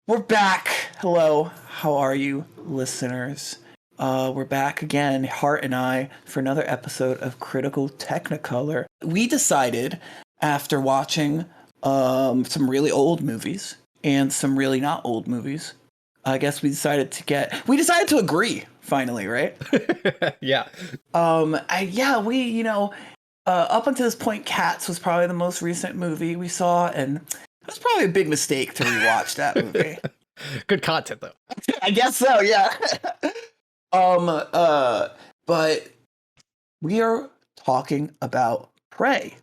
We're back. Hello. How are you, listeners? We're back again, Hart and I, for another episode of Critical Technocolor. We decided, after watching some really old movies and some really not old movies, I guess we decided to agree finally, right? Yeah. Up until this point, Cats was probably the most recent movie we saw, and it was probably a big mistake to rewatch that movie. Good content though. I guess so, yeah. um, but we are talking about Prey,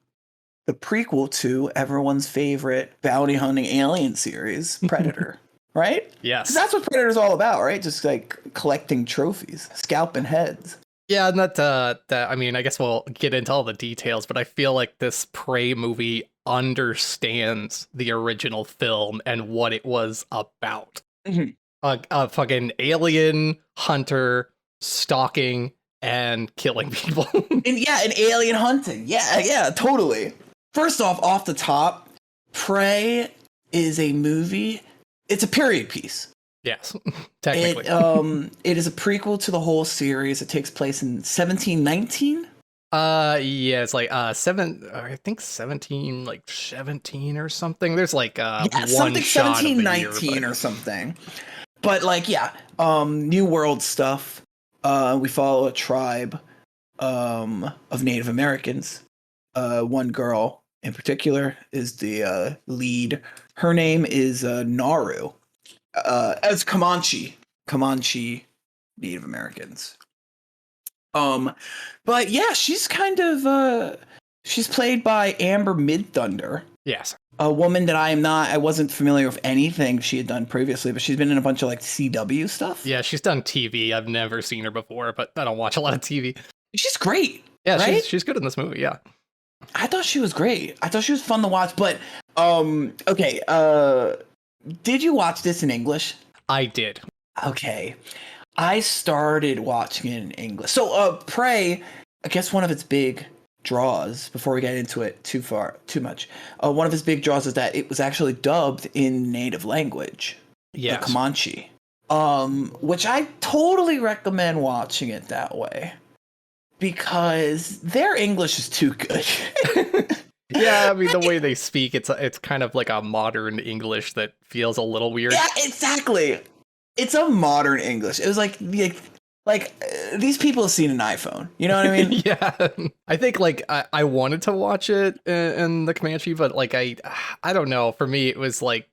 the prequel to everyone's favorite bounty hunting alien series, Predator, right? Yes. 'Cause that's what Predator's all about, right? Just like collecting trophies, scalping heads. Yeah, and I mean, I guess we'll get into all the details, but I feel like this Prey movie understands the original film and what it was about. Mhm. A fucking alien hunter stalking and killing people. And alien hunting. Yeah, totally. First off the top, Prey is a movie. It's a period piece. Yes, technically. It is a prequel to the whole series. It takes place in 1719. Yeah, it's like I think 17, like 17 or something. There's like one something shot of the 1719 year, or something. But New World stuff. We follow a tribe of Native Americans. One girl in particular is the lead. Her name is Naru. As Comanche Native Americans. But yeah, she's kind of she's played by Amber Midthunder. Yes. A woman that I wasn't familiar with anything she had done previously, but she's been in a bunch of like CW stuff. Yeah, she's done TV. I've never seen her before, but I don't watch a lot of TV. She's great. Yeah, right? she's good in this movie, yeah. I thought she was great. I thought she was fun to watch, but okay, did you watch this in English? I did. Okay. I started watching it in English. So, Prey, I guess one of its big draws, before we get into it too much, one of its big draws is that it was actually dubbed in native language. Yes. The Comanche. Which I totally recommend watching it that way. Because their English is too good. Yeah, I mean, the way they speak, it's kind of like a modern English that feels a little weird. Yeah, exactly. It's a modern English. It was like these people have seen an iPhone. You know what I mean? Yeah. I think like I wanted to watch it in the Comanche, but like I don't know. For me, it was like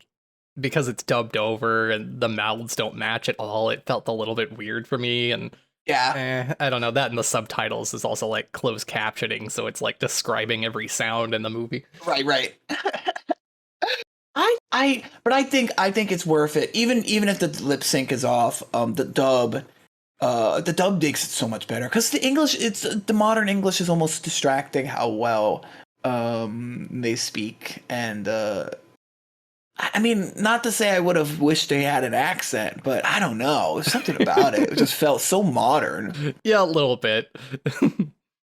because it's dubbed over and the mouths don't match at all. It felt a little bit weird for me, and I don't know. That and the subtitles is also like closed captioning, so it's like describing every sound in the movie. Right. But I think it's worth it. Even if the lip sync is off, the dub makes it so much better because the modern English is almost distracting how well they speak. And I mean, not to say I would have wished they had an accent, but I don't know. There's something about it. It just felt so modern. Yeah, a little bit.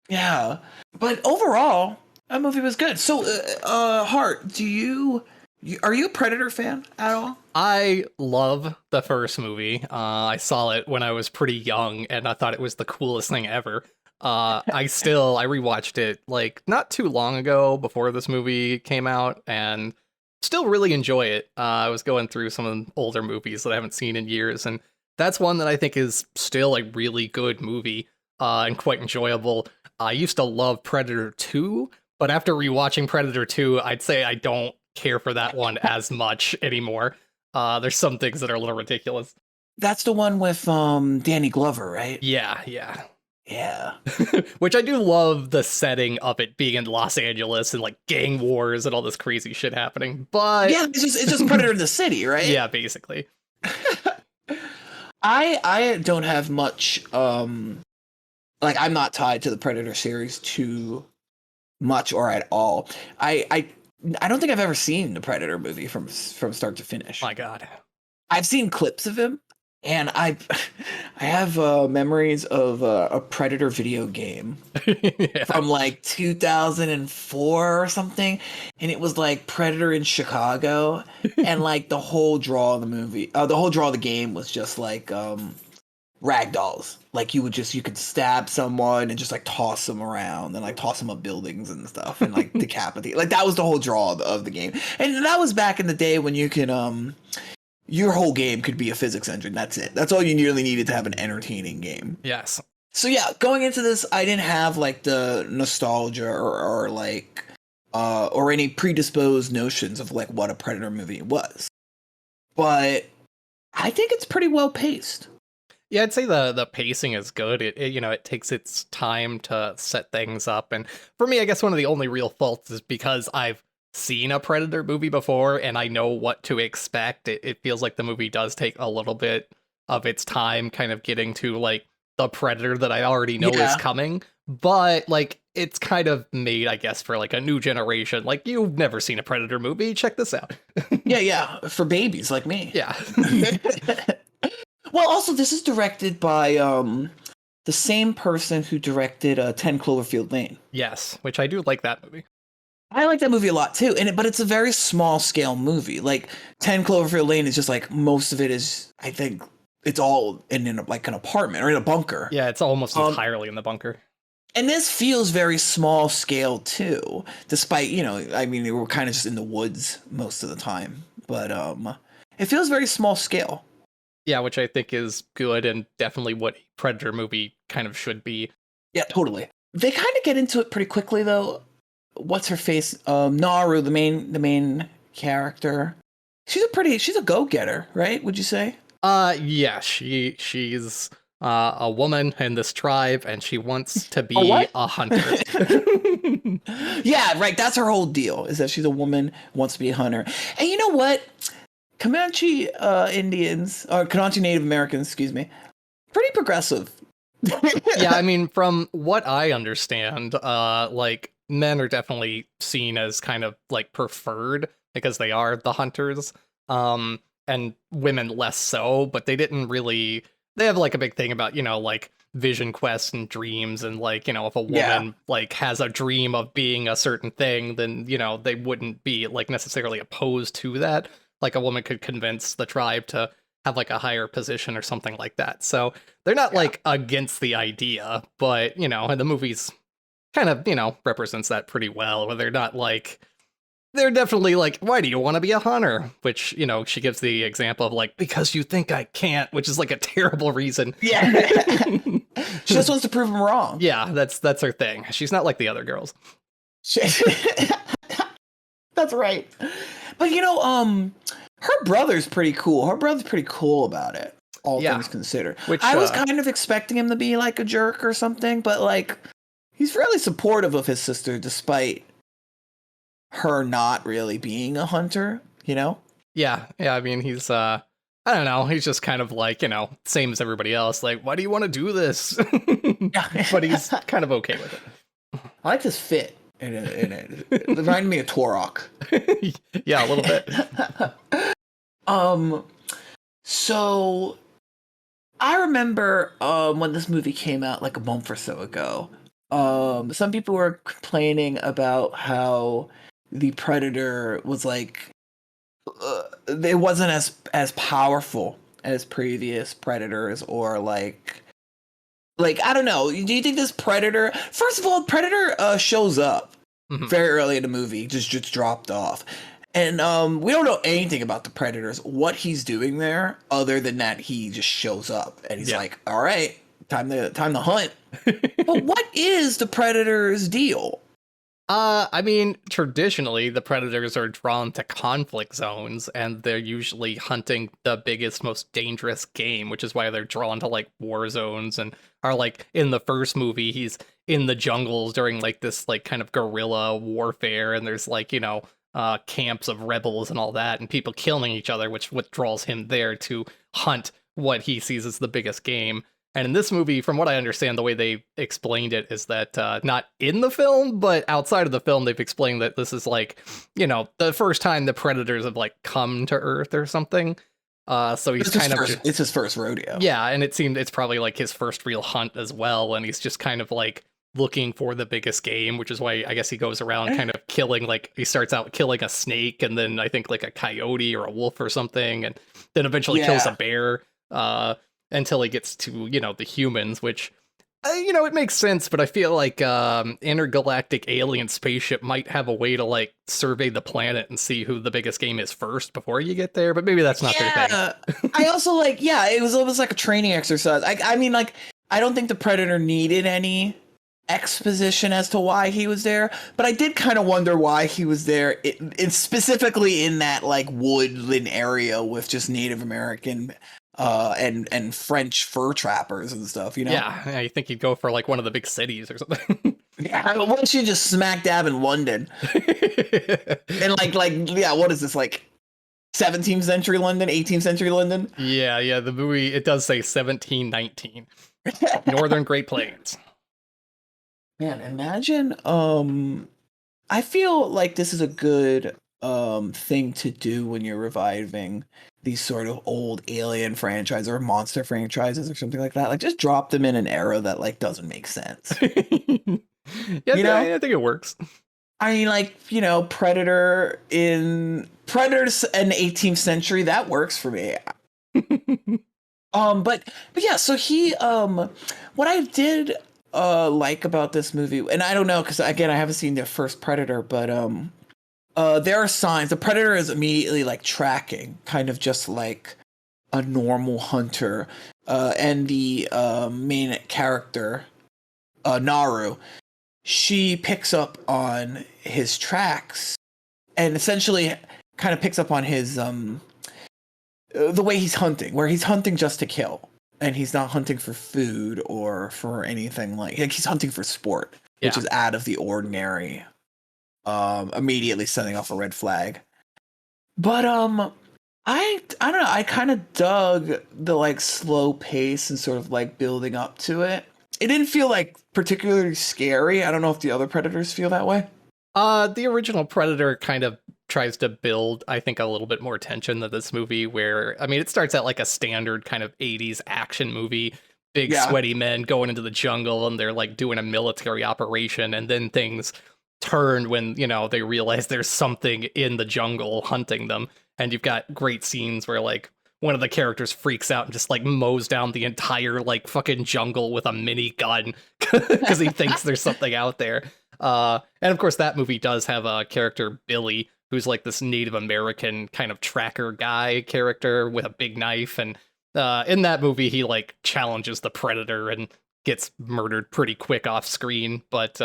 Yeah, but overall, that movie was good. So, Hart, are you a Predator fan at all? I love the first movie. I saw it when I was pretty young, and I thought it was the coolest thing ever. I rewatched it like not too long ago before this movie came out, and still really enjoy it. I was going through some of the older movies that I haven't seen in years, and that's one that I think is still a really good movie and quite enjoyable. I used to love Predator 2, but after rewatching Predator 2, I'd say I don't care for that one as much anymore. There's some things that are a little ridiculous. That's the one with Danny Glover, right? Yeah. Which I do love the setting of it being in Los Angeles and like gang wars and all this crazy shit happening. But yeah, it's just Predator in the city, right? Yeah, basically. I don't have much like I'm not tied to the Predator series too much or at all. I don't think I've ever seen the Predator movie from start to finish. My God. I've seen clips of him. and I have memories of a Predator video game Yeah. from like 2004 or something, and it was like Predator in Chicago, and like the whole draw of the movie, the whole draw of the game was just like ragdolls. Like you could stab someone and just like toss them around and like toss them up buildings and stuff and like decapitate. Like that was the whole draw of the game, and that was back in the day when you can your whole game could be a physics engine. That's it. That's all you nearly needed to have an entertaining game. Yes. So yeah, going into this, I didn't have like the nostalgia or like or any predisposed notions of like what a Predator movie was. But I think it's pretty well paced. Yeah, I'd say the pacing is good. It takes its time to set things up, and for me, I guess one of the only real faults is because I've seen a Predator movie before and I know what to expect. It feels like the movie does take a little bit of its time, kind of getting to like the Predator that I already know is Yeah. coming, but like it's kind of made, I guess, for like a new generation. Like you've never seen a Predator movie, check this out. Yeah, yeah, for babies like me. Yeah. Well, also this is directed by the same person who directed 10 Cloverfield Lane. Yes, which I do like that movie. I like that movie a lot too, but it's a very small scale movie. Like 10 Cloverfield Lane is just like most of it is, I think, it's all like an apartment or in a bunker. Yeah, it's almost entirely in the bunker. And this feels very small scale too, despite, I mean, they were kind of just in the woods most of the time, but it feels very small scale. Yeah, which I think is good and definitely what a Predator movie kind of should be. Yeah, totally. They kind of get into it pretty quickly though. What's her face? Naru, the main character. She's a go-getter, right? Would you say? Yeah, she's a woman in this tribe and she wants to be a hunter. Yeah, right. That's her whole deal, is that she's a woman, wants to be a hunter. And you know what? Comanche Indians, or Comanche Native Americans, excuse me, pretty progressive. Yeah, I mean, from what I understand, like men are definitely seen as kind of like preferred because they are the hunters, and women less so. But they didn't really. They have like a big thing about like vision quests and dreams, and like if a woman like has a dream of being a certain thing, then they wouldn't be like necessarily opposed to that. Like a woman could convince the tribe to have like a higher position or something like that. So they're not like against the idea, but and the movie's kind of, represents that pretty well, where they're not like they're definitely like, why do you want to be a hunter? Which, she gives the example of like, because you think I can't, which is like a terrible reason. Yeah. She just wants to prove him wrong. Yeah, that's her thing. She's not like the other girls. That's right. But her brother's pretty cool. Her brother's pretty cool about it, all things considered. Which I was kind of expecting him to be like a jerk or something, but like he's fairly supportive of his sister despite her not really being a hunter, Yeah, I mean he's I don't know, he's just kind of like, same as everybody else, like, why do you want to do this? But he's kind of okay with it. I like this fit in it. It reminded me of Torok. Yeah, a little bit. So I remember when this movie came out like a month or so ago. Some people were complaining about how the Predator was like it wasn't as powerful as previous Predators, or like I don't know. Do you think this Predator? First of all, Predator shows up very early in the movie, just dropped off, and we don't know anything about the Predators, what he's doing there, other than that he just shows up and he's like, all right, time to hunt. But what is the Predator's deal? I mean, traditionally, the predators are drawn to conflict zones, and they're usually hunting the biggest, most dangerous game, which is why they're drawn to, like, war zones, and are, like, in the first movie, he's in the jungles during, like, this, like, kind of guerrilla warfare, and there's, like, camps of rebels and all that, and people killing each other, which what draws him there to hunt what he sees as the biggest game. And in this movie, from what I understand, the way they explained it is that not in the film, but outside of the film, they've explained that this is like, the first time the predators have like come to Earth or something. So he's kind of it's his first rodeo. yeah, and it seemed it's probably like his first real hunt as well, and he's just kind of like looking for the biggest game, which is why I guess he goes around kind of killing, like he starts out killing a snake and then I think like a coyote or a wolf or something, and then eventually kills a bear until he gets to, you know, the humans, which you know, it makes sense, but I feel like intergalactic alien spaceship might have a way to like survey the planet and see who the biggest game is first before you get there, but maybe that's not their thing. I also like, yeah, it was almost like a training exercise. I mean, like, I don't think the Predator needed any exposition as to why he was there, but I did kind of wonder why he was there, specifically in that like woodland area with just Native American and French fur trappers and stuff, you know? Yeah, I think he'd go for like one of the big cities or something. Yeah, why don't you just smack dab in London? And yeah, what is this, like 17th century London, 18th century London? Yeah, the movie, it does say 1719. Northern Great Plains. Man, imagine, I feel like this is a good thing to do when you're reviving these sort of old alien franchises or monster franchises or something like that. Like, just drop them in an era that like doesn't make sense. Yeah, you know? I think it works. I mean, like, you know, Predators in the 18th century, that works for me. But yeah, so he what I did like about this movie, and I don't know, because again, I haven't seen the first Predator, but there are signs. The Predator is immediately like tracking, kind of just like a normal hunter, and the main character, Naru, she picks up on his tracks and essentially kind of picks up on his the way he's hunting, where he's hunting just to kill, and he's not hunting for food or for anything like he's hunting for sport, which is out of the ordinary. Immediately sending off a red flag. But I don't know, I kind of dug the like slow pace and sort of like building up to it. It didn't feel like particularly scary. I don't know if the other Predators feel that way. The original Predator kind of tries to build, I think, a little bit more tension than this movie, where, I mean, it starts out like a standard kind of 80s action movie, big sweaty men going into the jungle and they're like doing a military operation, and then things turn when, you know, they realize there's something in the jungle hunting them, and you've got great scenes where like one of the characters freaks out and just like mows down the entire like fucking jungle with a mini gun because he thinks there's something out there. And of course that movie does have a character, Billy, who's like this Native American kind of tracker guy character with a big knife, and in that movie he like challenges the Predator and gets murdered pretty quick off screen. But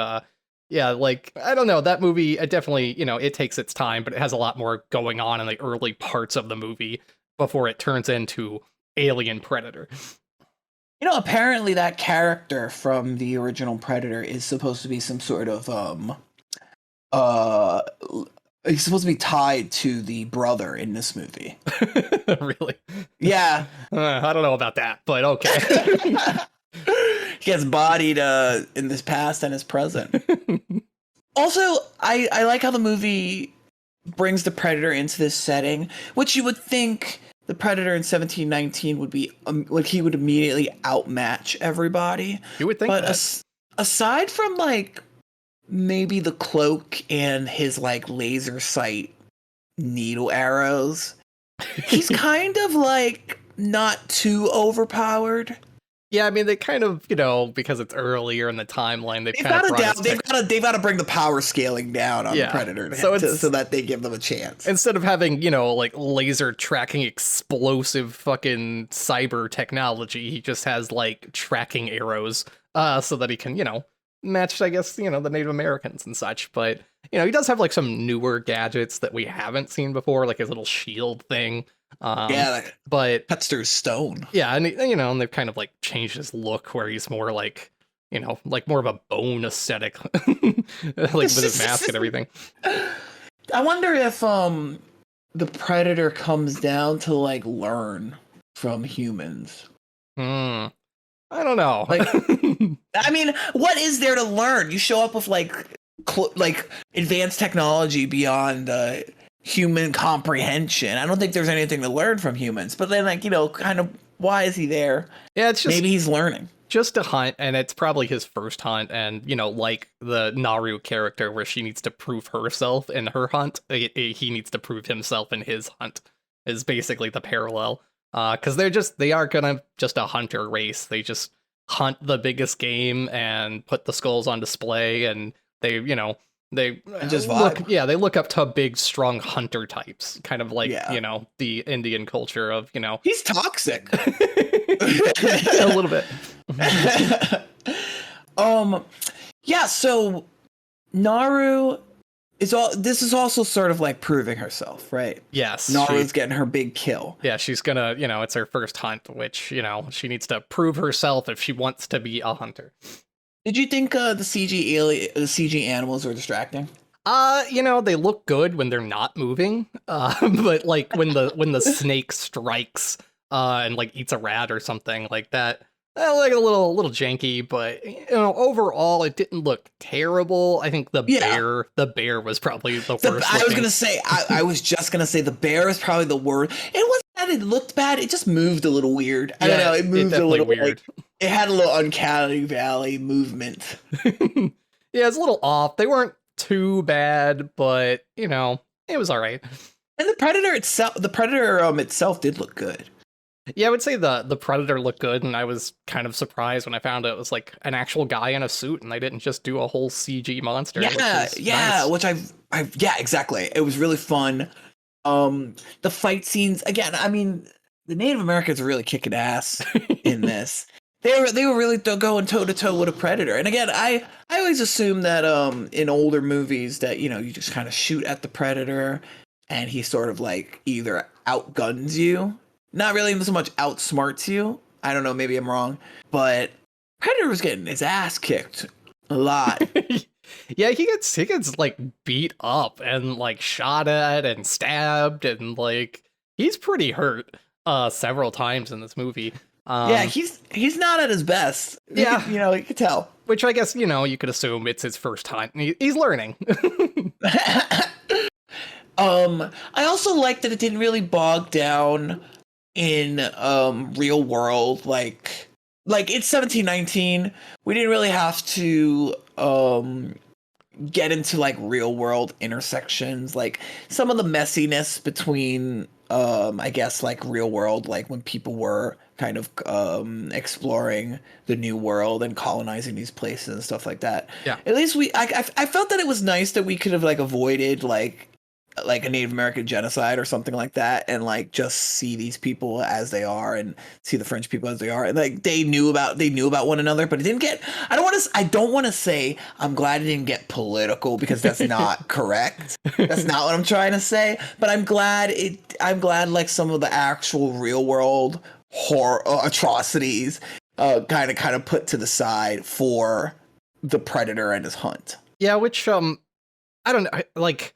yeah, like, I don't know, that movie, it definitely, you know, it takes its time, but it has a lot more going on in the early parts of the movie before it turns into Alien Predator. You know, apparently that character from the original Predator is supposed to be some sort of he's supposed to be tied to the brother in this movie. Really? Yeah. I don't know about that, but okay. He gets bodied in his past and his present. Also, I like how the movie brings the Predator into this setting, which you would think the Predator in 1719 would be like he would immediately outmatch everybody. You would think, but that. Aside from like maybe the cloak and his like laser sight needle arrows, he's kind of like not too overpowered. Yeah, I mean, they kind of, you know, because it's earlier in the timeline, they've got to bring the power scaling down on the Predator so that they give them a chance. Instead of having, you know, like laser tracking explosive fucking cyber technology, he just has like tracking arrows so that he can, you know, match, I guess, you know, the Native Americans and such. But, you know, he does have like some newer gadgets that we haven't seen before, like his little shield thing. But cuts through stone. Yeah, and you know, and they've kind of like changed his look where he's more like, you know, like more of a bone aesthetic, like with his mask and everything. I wonder if the Predator comes down to like learn from humans. I don't know. Like, I mean, what is there to learn? You show up with like advanced technology beyond human comprehension. I don't think there's anything to learn from humans. But then, like, kind of, why is he there? Yeah, it's Maybe he's learning. just a hunt, and it's probably his first hunt, and like the Naru character where she needs to prove herself in her hunt, he needs to prove himself in his hunt, is basically the parallel. Because they are gonna just a hunter race. They just hunt the biggest game and put the skulls on display, and they they just they look up to big strong hunter types, kind of like the Indian culture of he's toxic. A little bit. Yeah, so Naru this is also sort of like proving herself, right? Yes. Naru's getting her big kill. Yeah, she's gonna, it's her first hunt, which, she needs to prove herself if she wants to be a hunter. Did you think the CG animals were distracting? They look good when they're not moving. But like when the snake strikes and like eats a rat or something like that, like a little janky, but overall it didn't look terrible. I think the bear was probably the worst. I was just gonna say the bear is probably the worst. It wasn't that it looked bad, it just moved a little weird. I don't know, it moved a little weird. Like, it had a little uncanny valley movement. Yeah, it's a little off. They weren't too bad, but it was all right. And the predator itself did look good. Yeah, I would say the Predator looked good, and I was kind of surprised when I found it was like an actual guy in a suit, and they didn't just do a whole CG monster. Nice. Exactly. It was really fun. The fight scenes, again, I mean, the Native Americans are really kicking ass in this. They were really going toe to toe with a Predator, and again, I always assume that in older movies that you just kind of shoot at the Predator, and he sort of like either outguns you. Not really so much outsmarts you. I don't know, maybe I'm wrong. But Predator was getting his ass kicked a lot. Yeah, he gets like beat up and like shot at and stabbed, and like he's pretty hurt several times in this movie. Yeah, he's not at his best. Yeah. You could tell. Which I guess, you could assume it's his first hunt. He's learning. I also like that it didn't really bog down in real world, like it's 1719. We didn't really have to get into like real world intersections, like some of the messiness between I guess like real world, like when people were kind of exploring the new world and colonizing these places and stuff like that. Yeah, at least I felt that it was nice that we could have like avoided like a Native American genocide or something like that, and like just see these people as they are and see the French people as they are, and like they knew about one another, but it didn't get. I don't want to say I'm glad it didn't get political, because that's not correct. That's not what I'm trying to say. But I'm glad like some of the actual real world horror atrocities kind of put to the side for the Predator and his hunt. Yeah, which I don't know, like,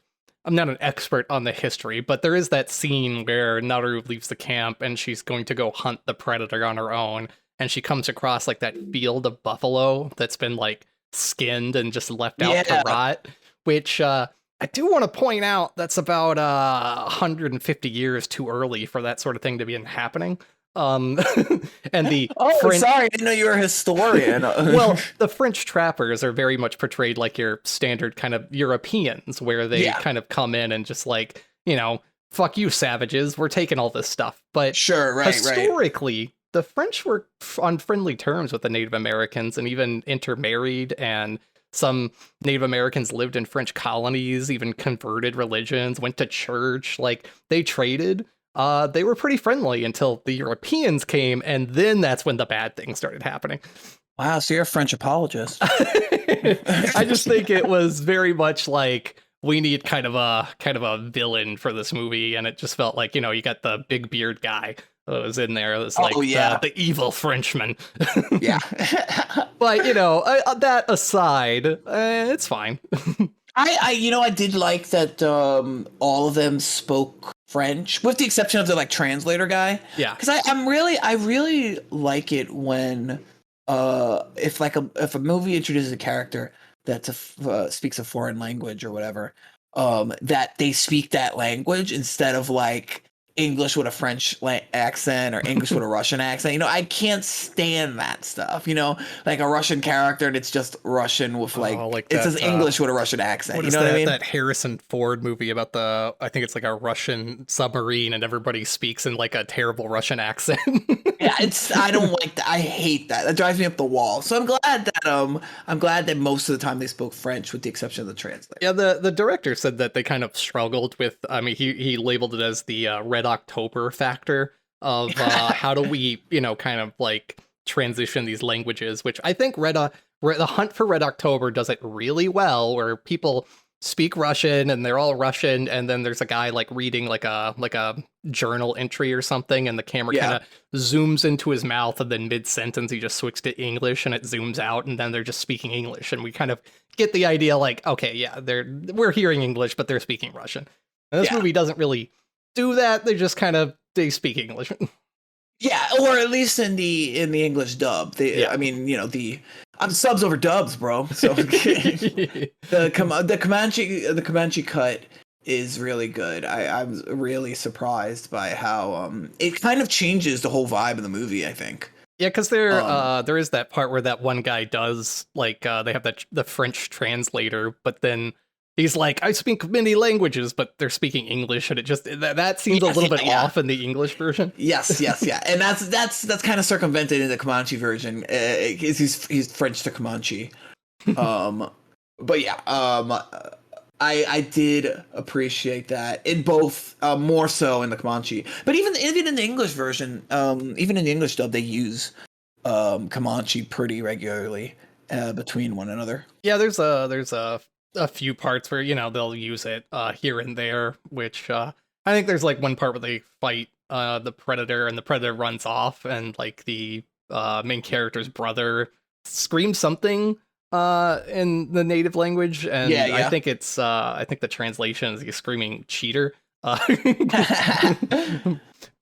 I'm not an expert on the history, but there is that scene where Naru leaves the camp and she's going to go hunt the Predator on her own, and she comes across like that field of buffalo that's been like skinned and just left out to rot, which I do want to point out that's about 150 years too early for that sort of thing to be happening. And the sorry, I didn't know you were a historian. Well, the French trappers are very much portrayed like your standard kind of Europeans, where they kind of come in and just like, fuck you, savages, we're taking all this stuff. But historically, the French were on friendly terms with the Native Americans and even intermarried, and some Native Americans lived in French colonies, even converted religions, went to church, like they traded. They were pretty friendly until the Europeans came, and then that's when the bad things started happening. Wow, so you're a French apologist. I just think it was very much like we need kind of a villain for this movie, and it just felt like, you got the big beard guy that was in there. It was like the evil Frenchman. Yeah. But, that aside, it's fine. I did like that all of them spoke French, with the exception of the like translator guy. Yeah, because I really like it when if a movie introduces a character that speaks a foreign language or whatever, that they speak that language instead of like English with a French accent or English with a Russian accent. You know, I can't stand that stuff. You know, like a Russian character and it's just Russian with Oh, like like it says that. English with a Russian accent. What You is know what I that? mean? That Harrison Ford movie about the? I think it's like a Russian submarine, and everybody speaks in like a terrible Russian accent. Yeah, it's I don't like that. I hate that. That drives me up the wall. So I'm glad that most of the time they spoke French with the exception of the translator. Yeah, the director said that they kind of struggled with. I mean, he labeled it as the Red October factor of how do we, kind of like transition these languages, which I think the Hunt for Red October does it really well, where people speak Russian and they're all Russian, and then there's a guy like reading like a journal entry or something, and the camera kind Yeah. of zooms into his mouth, and then mid sentence he just switches to English, and it zooms out, and then they're just speaking English, and we kind of get the idea like, okay, yeah, we're hearing English, but they're speaking Russian. And this Yeah. movie doesn't really do that. They speak English. Yeah, or at least in the English dub. Yeah. I mean, you know, I'm subs over dubs, bro. So the Comanche cut is really good. I'm really surprised by how it kind of changes the whole vibe of the movie, I think. Yeah, because there is that part where that one guy does like they have the French translator, but then he's like, I speak many languages, but they're speaking English, and it just that seems a little bit off in the English version. Yes, yeah, and that's kind of circumvented in the Comanche version. He's French to Comanche, but yeah, I did appreciate that in both, more so in the Comanche, but even in the English version, even in the English dub, they use Comanche pretty regularly between one another. Yeah, there's a few parts where they'll use it here and there, which I think there's like one part where they fight the Predator, and the Predator runs off, and like the main character's brother screams something in the native language, and Yeah. I think the translation is he's screaming cheater.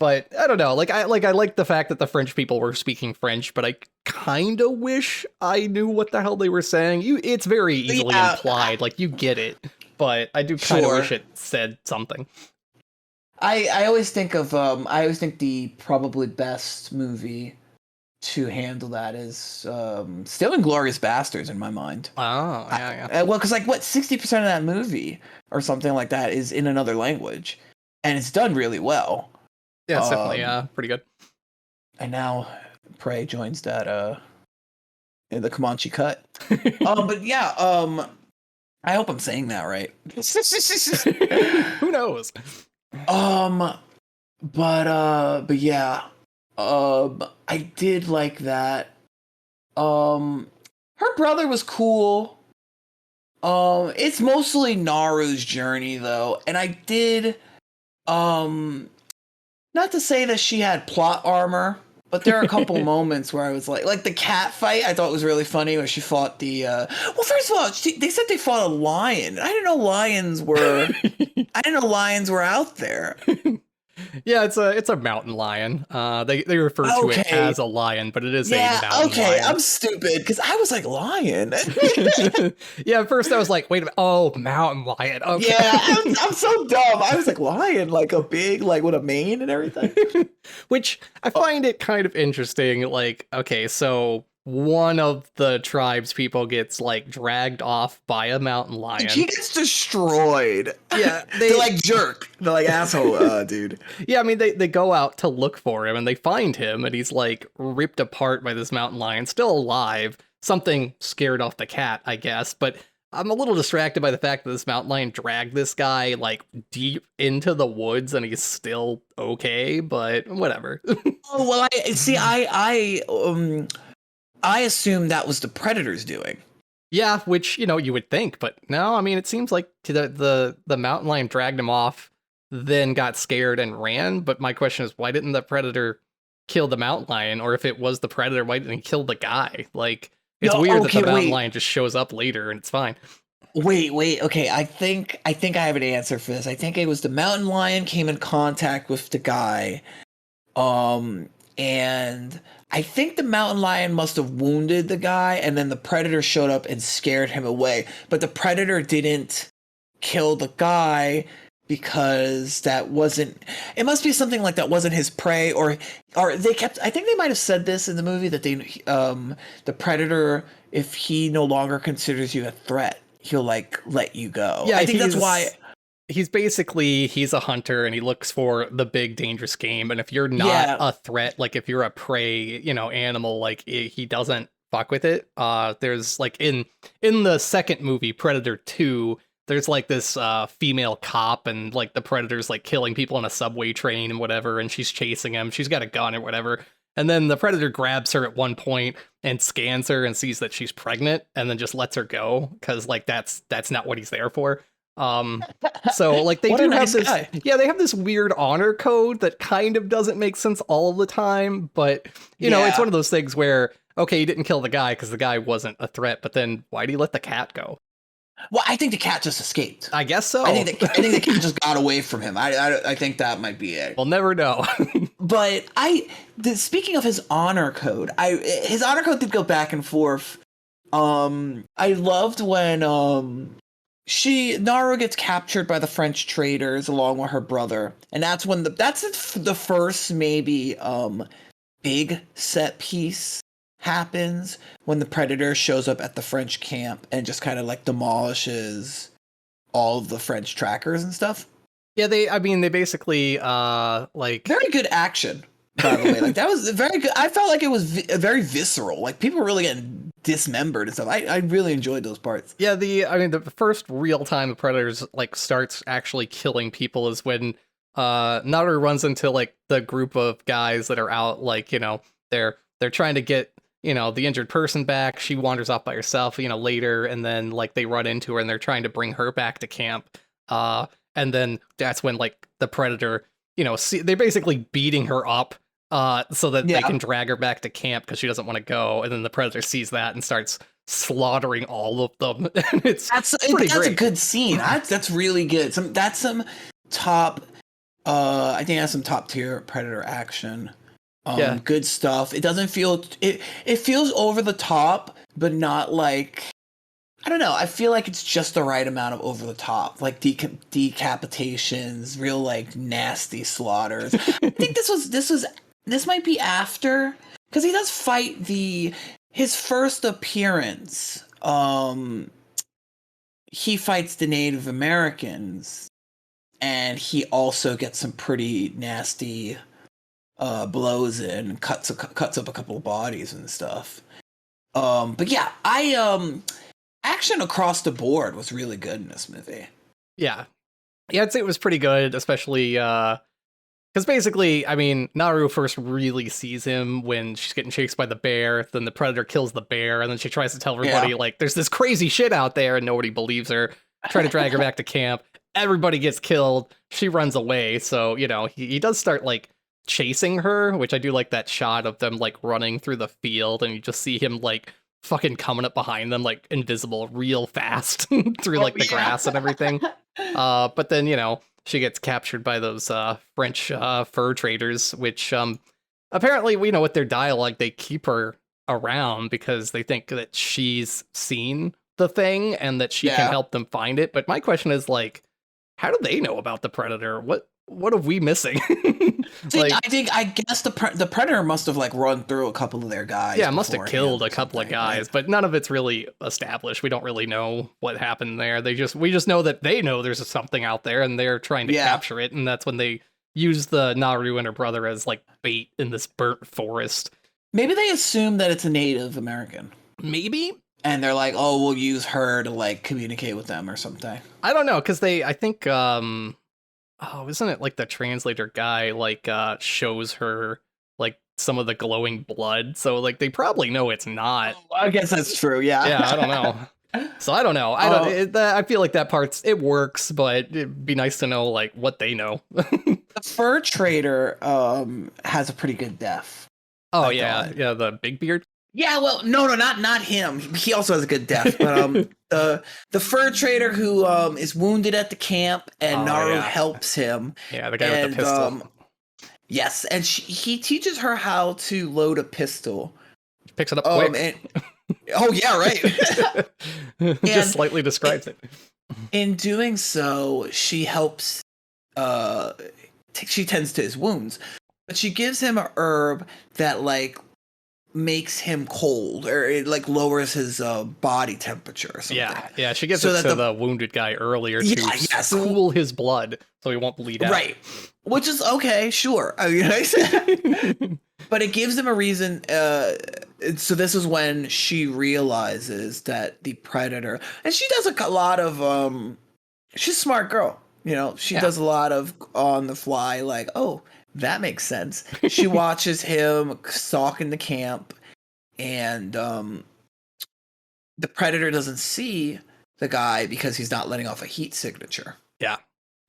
But I don't know. Like I like the fact that the French people were speaking French, but I kind of wish I knew what the hell they were saying. It's very easily implied, like you get it, but I do kind of wish it said something. I always think the probably best movie to handle that is still Inglourious Bastards in my mind. Oh, yeah. Well, because like what 60% of that movie or something like that is in another language, and it's done really well. Yeah, it's definitely pretty good. And now Prey joins that in the Comanche cut. But yeah, I hope I'm saying that right. Who knows? But yeah. I did like that. Her brother was cool. It's mostly Naru's journey though, and I did not to say that she had plot armor, but there are a couple moments where I was like the cat fight I thought was really funny, where she fought the well, first of all, they said they fought a lion. I didn't know lions were out there. Yeah, it's a mountain lion. They refer to it as a lion, but it is a mountain lion. I'm stupid because I was like lion. Yeah, at first I was like, wait a minute, oh, mountain lion. Okay. Yeah, I'm so dumb. I was like lion, like a big, like with a mane and everything. Which I find it kind of interesting. Like, okay, so one of the tribe's people gets like dragged off by a mountain lion. He gets destroyed. Yeah, they're like jerk. They're like asshole, dude. Yeah, I mean they go out to look for him, and they find him, and he's like ripped apart by this mountain lion, still alive. Something scared off the cat, I guess. But I'm a little distracted by the fact that this mountain lion dragged this guy like deep into the woods, and he's still okay. But whatever. Oh well, I assumed that was the Predator's doing. Yeah, which, you would think, but no, I mean, it seems like the mountain lion dragged him off, then got scared and ran, but my question is, why didn't the Predator kill the mountain lion? Or if it was the Predator, why didn't he kill the guy? Like, it's weird that the mountain lion just shows up later and it's fine. Wait, okay, I think I have an answer for this. I think it was the mountain lion came in contact with the guy, and I think the mountain lion must have wounded the guy, and then the Predator showed up and scared him away. But the Predator didn't kill the guy because that wasn't, it must be something like that wasn't his prey, or they kept, I think they might have said this in the movie that they the predator, if he no longer considers you a threat, he'll like let you go. Yeah, I think that's why. He's basically, he's a hunter and he looks for the big dangerous game, and if you're not Yeah. a threat, like if you're a prey, animal, like he doesn't fuck with it. There's like in the second movie, Predator 2, there's like this female cop, and like the predator's like killing people on a subway train and whatever, and she's chasing him. She's got a gun or whatever. And then the predator grabs her at one point and scans her and sees that she's pregnant, and then just lets her go because like that's not what he's there for. So like they What do a nice have this, guy. yeah, they have this weird honor code that kind of doesn't make sense all the time, but you know, it's Yeah. one of those things where, okay, you didn't kill the guy because the guy wasn't a threat, but then why do you let the cat go? Well, I think the cat just escaped. I guess so. I think the cat just got away from him. I think that might be it. We'll never know. But speaking of his honor code, his honor code did go back and forth. I loved when Naru gets captured by the French traders along with her brother, and that's when that's the first maybe big set piece happens, when the predator shows up at the French camp and just kind of like demolishes all of the French trackers and stuff. Yeah, they basically like, Very good action, by the way. Like that was very good. I felt like it was very visceral. Like people were really getting dismembered and stuff. I really enjoyed those parts. yeah, the first real time the predators like starts actually killing people is when Naru runs into like the group of guys that are out, like, they're trying to get the injured person back. She wanders off by herself, later, and then like they run into her and they're trying to bring her back to camp. And then that's when like the predator, they're basically beating her up so that they can drag her back to camp because she doesn't want to go. And then the predator sees that and starts slaughtering all of them. And that's great. A good scene. That's really good. Some top. I think that's some top tier predator action. Yeah. Good stuff. It doesn't feel it feels over the top, but not like, I don't know. I feel like it's just the right amount of over the top, like decapitations, real like nasty slaughters. I think this might be after, because he does fight his first appearance. He fights the Native Americans, and he also gets some pretty nasty blows in, cuts up a couple of bodies and stuff. But yeah, action across the board was really good in this movie. Yeah, I'd say it was pretty good, especially because basically, Naru first really sees him when she's getting chased by the bear. Then the predator kills the bear, and then she tries to tell everybody like there's this crazy shit out there, and nobody believes her. Try to drag her back to camp. Everybody gets killed. She runs away. So he does start like chasing her, which I do like that shot of them like running through the field, and you just see him like fucking coming up behind them like invisible real fast through like the grass and everything. But then she gets captured by those French fur traders, which apparently with their dialogue they keep her around because they think that she's seen the thing and that she can help them find it. But my question is like, how do they know about the predator? What are we missing? I guess the predator must have like run through a couple of their guys. Yeah, must have killed a couple of guys, right? But none of it's really established. We don't really know what happened there. We just know that they know there's something out there and they're trying to capture it, and that's when they use the Naru and her brother as like bait in this burnt forest. Maybe they assume that it's a Native American. Maybe. And they're like, oh, we'll use her to like communicate with them or something. I don't know, because I think isn't it like the translator guy like shows her like some of the glowing blood, so like they probably know it's not. I guess that's true. Yeah. I don't know. So I don't know. I feel like that it works, but it'd be nice to know like what they know. The fur trader has a pretty good death. Oh yeah, the big beard. Yeah, well, no, not him. He also has a good death. But the fur trader who is wounded at the camp, and Naru helps him. Yeah, the guy with the pistol. Yes, and he teaches her how to load a pistol. Picks it up quick. Oh yeah, right. Just slightly describes it. In doing so, she helps. She tends to his wounds, but she gives him a herb that like makes him cold, or it like lowers his body temperature or something. Yeah. She gives So it that to the wounded guy earlier to so cool his blood so he won't bleed out. right, which is okay, sure. I mean, I said, but it gives him a reason. So this is when she realizes that the predator, and she does a lot of she's a smart girl. You know, she does a lot of on the fly, like, oh, that makes sense. She watches him stalking the camp, and the predator doesn't see the guy because he's not letting off a heat signature. Yeah.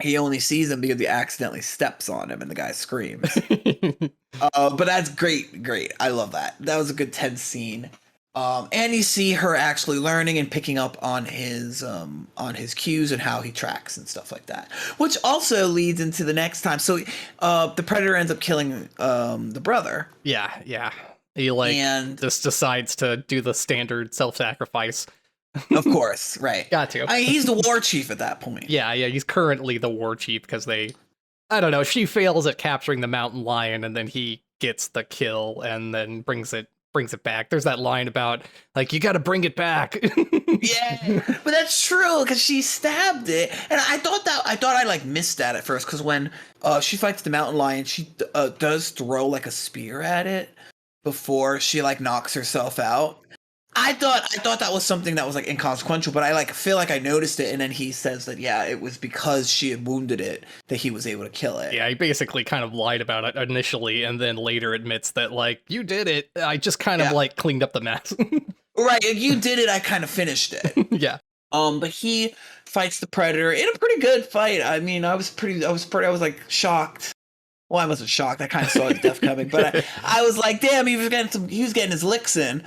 He only sees him because he accidentally steps on him and the guy screams. But that's great. I love that. That was a good tense scene. And you see her actually learning and picking up on his cues and how he tracks and stuff like that, which also leads into the next time. So the predator ends up killing the brother. Yeah. He just decides to do the standard self-sacrifice. Of I right. Got to. He's the war chief at that point. Yeah. He's currently the war chief because I don't know, she fails at capturing the mountain lion and then he gets the kill and then brings it back. There's that line about like, you got to bring it back. Yeah, but that's true because she stabbed it, and I thought I like missed that at first because when she fights the mountain lion, she does throw like a spear at it before she like knocks herself out. I thought that was something that was like inconsequential, but I like feel like I noticed it, and then he says that it was because she had wounded it that he was able to kill it. Yeah, he basically kind of lied about it initially, and then later admits that like, you did it. I just kind of like cleaned up the mess. Right, you did it. I kind of finished it. Yeah. But he fights the predator in a pretty good fight. I mean, I was like shocked. Well, I wasn't shocked. I kind of saw his death coming, but I was like, damn, he was getting his licks in.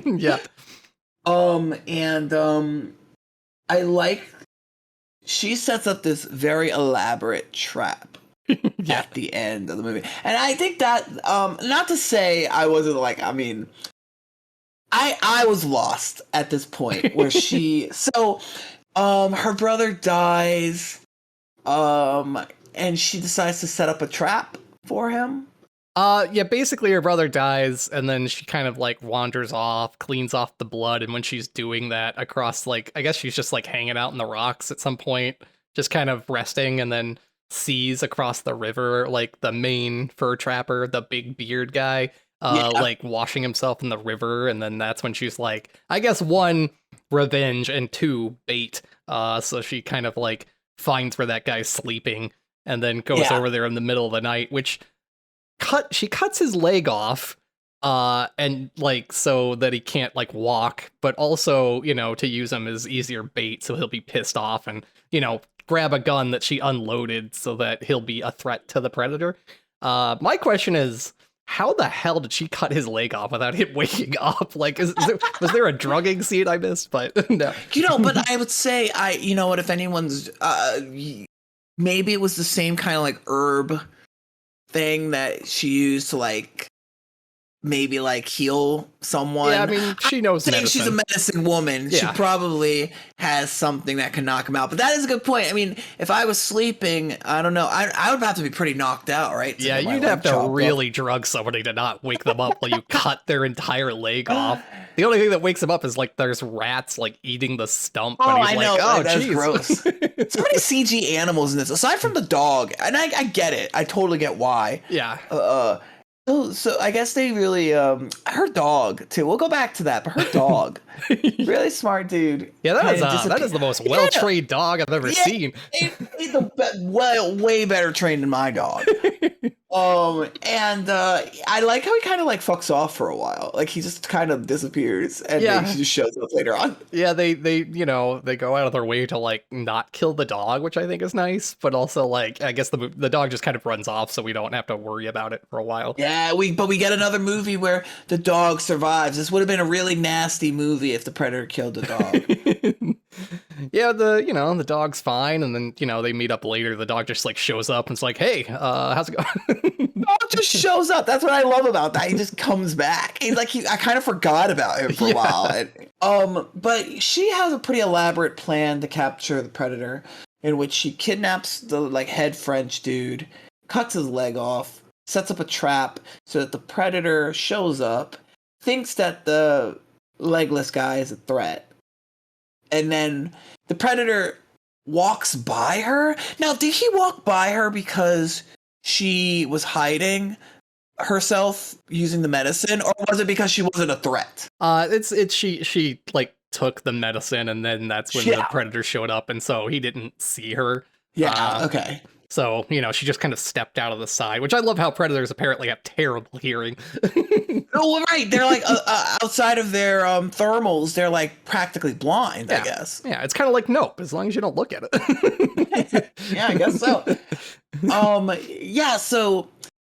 Yeah. I like, she sets up this very elaborate trap at the end of the movie. And I think that, not to say I wasn't like, I mean, I was lost at this point where her brother dies, and she decides to set up a trap for him. Yeah, basically her brother dies, and then she kind of like wanders off, cleans off the blood, and when she's doing that across like, I guess she's just like hanging out in the rocks at some point, just kind of resting, and then sees across the river like the main fur trapper, the big beard guy, like washing himself in the river, and then that's when she's like, I guess 1, revenge, and 2, bait. So she kind of like finds where that guy's sleeping, and then goes over there in the middle of the night, which she cuts his leg off, and like so that he can't like walk, but also, you know, to use him as easier bait, so he'll be pissed off and, you know, grab a gun that she unloaded so that he'll be a threat to the predator. My question is, how the hell did she cut his leg off without him waking up? Like, was there a drugging scene I missed? But no. You know, but I would say, you know what, if anyone's, maybe it was the same kind of like herb thing that she used to like maybe like heal someone. Yeah, I mean, she knows medicine. She's a medicine woman. Yeah. She probably has something that can knock him out. But that is a good point. I mean, if I was sleeping, I don't know. I would have to be pretty knocked out, right? Yeah, you'd have to really drug somebody to not wake them up while you cut their entire leg off. The only thing that wakes him up is like there's rats like eating the stump. Oh, and he's I know. Oh, that's gross. So many CG animals in this, aside from the dog, and I get it. I totally get why. Yeah. So I guess they really her dog too. We'll go back to that, but her dog, really smart dude. Yeah, that is the most well-trained dog I've ever seen. He's way better trained than my dog. I like how he kind of like fucks off for a while. Like he just kind of disappears and then he just shows up later on. Yeah, they you know, they go out of their way to like not kill the dog, which I think is nice, but also like I guess the dog just kind of runs off so we don't have to worry about it for a while. Yeah, we get another movie where the dog survives. This would have been a really nasty movie if the predator killed the dog. Yeah, the dog's fine, and then they meet up later. The dog just like shows up and it's like, hey, how's it going? Dog just shows up. That's what I love about that. He just comes back. He's like I kind of forgot about him for a while. But she has a pretty elaborate plan to capture the predator, in which she kidnaps the like head French dude, cuts his leg off, sets up a trap so that the predator shows up, thinks that the legless guy is a threat, and then the predator walks by her. Now, did he walk by her because she was hiding herself using the medicine, or was it because she wasn't a threat? It's she like took the medicine, and then that's when the predator showed up, and so he didn't see her. Okay. So, she just kind of stepped out of the side, which I love how predators apparently have terrible hearing. Oh, right. They're like outside of their thermals, they're like practically blind, I guess. Yeah, it's kind of like Nope, as long as you don't look at it. Yeah, I guess so. Yeah, so,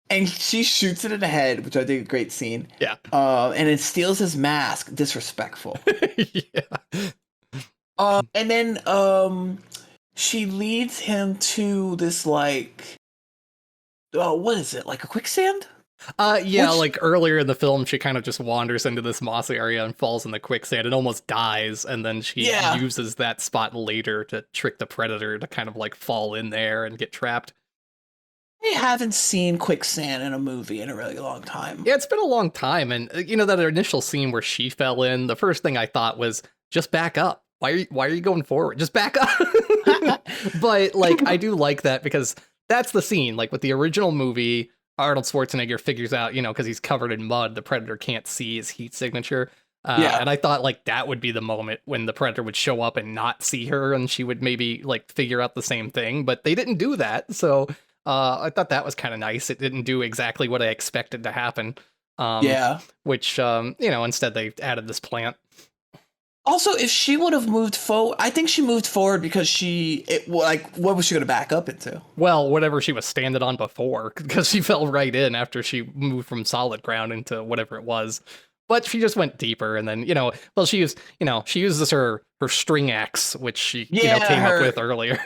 and she shoots it in the head, which I think is a great scene. Yeah. And it steals his mask. Disrespectful. Yeah. And then she leads him to this like, what is it? Like a quicksand? Yeah, like earlier in the film, she kind of just wanders into this moss area and falls in the quicksand and almost dies, and then she uses that spot later to trick the predator to kind of like fall in there and get trapped. I haven't seen quicksand in a movie in a really long time. Yeah, it's been a long time, and that initial scene where she fell in, the first thing I thought was, just back up. Why are you going forward? Just back up. But like, I do like that because that's the scene. Like with the original movie, Arnold Schwarzenegger figures out, because he's covered in mud, the predator can't see his heat signature. And I thought like that would be the moment when the predator would show up and not see her, and she would maybe like figure out the same thing. But they didn't do that, so I thought that was kind of nice. It didn't do exactly what I expected to happen. Which instead they added this plant. Also, if she would have moved forward, I think she moved forward because what was she going to back up into? Well, whatever she was standing on before, because she fell right in after she moved from solid ground into whatever it was. But she just went deeper, and then, she uses her string axe, which she came up with earlier.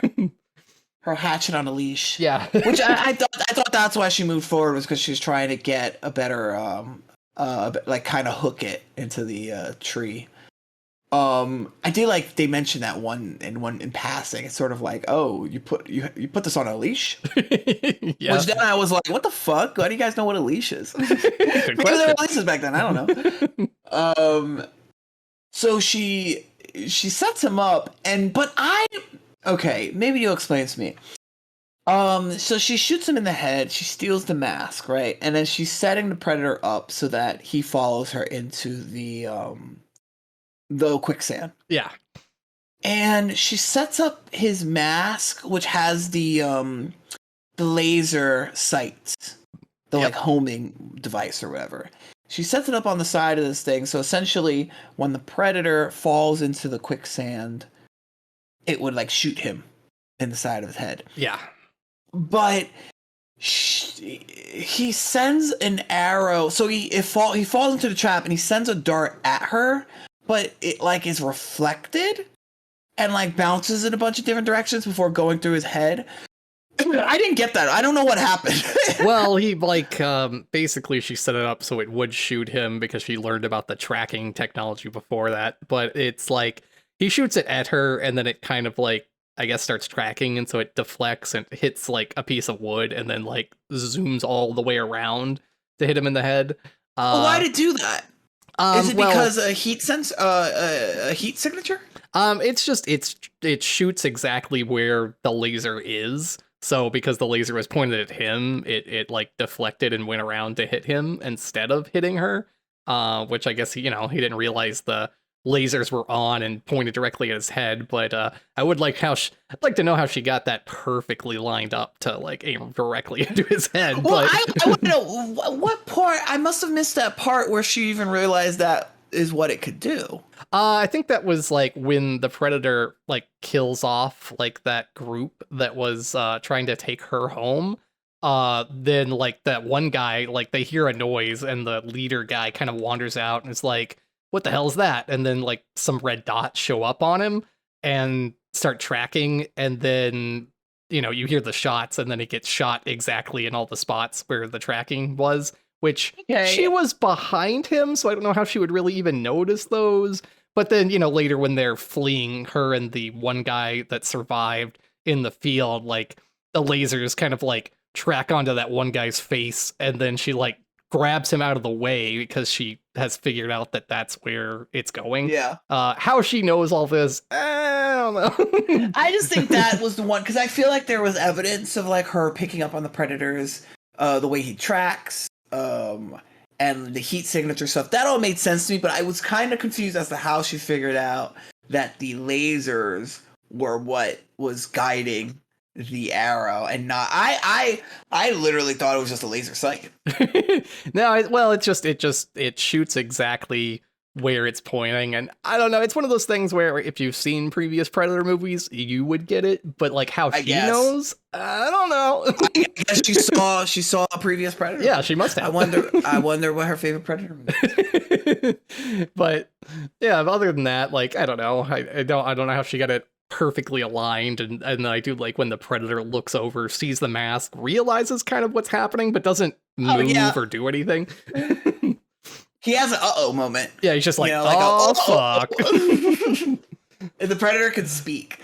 Her hatchet on a leash. Yeah. Which I thought that's why she moved forward, was because she was trying to get a better, like kind of hook it into the tree. I do like they mentioned that one in passing. It's sort of like, oh, you put this on a leash? Yeah. Which then I was like, what the fuck? Why do you guys know what a leash is? Because there were leashes back then. I don't know. So she sets him up, okay, maybe you'll explain to me. So she shoots him in the head. She steals the mask, right? And then she's setting the predator up so that he follows her into the quicksand. Yeah. And she sets up his mask, which has the laser sights, the like homing device or whatever. She sets it up on the side of this thing, so essentially when the predator falls into the quicksand, it would like shoot him in the side of his head. Yeah. But he sends an arrow, so he falls into the trap and he sends a dart at her, but it like is reflected and like bounces in a bunch of different directions before going through his head. I didn't get that. I don't know what happened. Well, he basically she set it up so it would shoot him because she learned about the tracking technology before that. But it's like he shoots it at her and then it kind of like, I guess, starts tracking, and so it deflects and hits like a piece of wood and then like zooms all the way around to hit him in the head. Well, why did it do that? Is it because a heat signature? It's just it shoots exactly where the laser is. So because the laser was pointed at him, it like deflected and went around to hit him instead of hitting her. Which I guess he didn't realize the lasers were on and pointed directly at his head. But I would like I'd like to know how she got that perfectly lined up to like aim directly into his head. Well, but I want to know what part. I must have missed that part where she even realized that is what it could do. I think that was like when the predator like kills off like that group that was trying to take her home. Then like that one guy, like they hear a noise and the leader guy kind of wanders out and is like, what the hell is that? And then like some red dots show up on him. and start tracking, and then you hear the shots, and then it gets shot exactly in all the spots where the tracking was, which she Okay. was behind him, so I don't know how she would really even notice those. But then, later when they're fleeing, her and the one guy that survived in the field, like the lasers kind of like track onto that one guy's face, and then she like grabs him out of the way because she has figured out that that's where it's going. Yeah. How she knows all this, I don't know. I just think that was the one, because I feel like there was evidence of like her picking up on the predators, the way he tracks, and the heat signature stuff. That all made sense to me, but I was kind of confused as to how she figured out that the lasers were what was guiding the arrow, and not. I literally thought it was just a laser sight. No, well, it shoots exactly where it's pointing, and I don't know. It's one of those things where if you've seen previous Predator movies, you would get it, but like how she knows, I don't know. I guess she saw a previous Predator. Yeah, she must have. I wonder what her favorite Predator movie is. But yeah, other than that, like I don't know. I don't know how she got it perfectly aligned, and I do like when the Predator looks over, sees the mask, realizes kind of what's happening, but doesn't move or do anything. He has an uh-oh moment. Yeah, he's just like, oh, fuck. And the Predator can speak.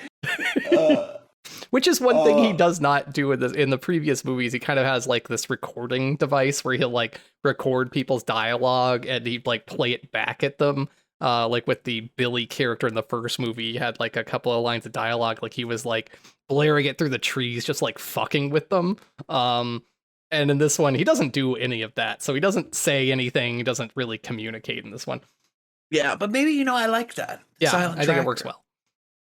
Which is one thing he does not do in the previous movies. He kind of has like this recording device where he'll like record people's dialogue and he'd like play it back at them. Like with the Billy character in the first movie, he had like a couple of lines of dialogue, like he was like blaring it through the trees, just like fucking with them. And in this one, he doesn't do any of that. So he doesn't say anything. He doesn't really communicate in this one. Yeah, but maybe, I like that. Yeah, Silent I think it works well.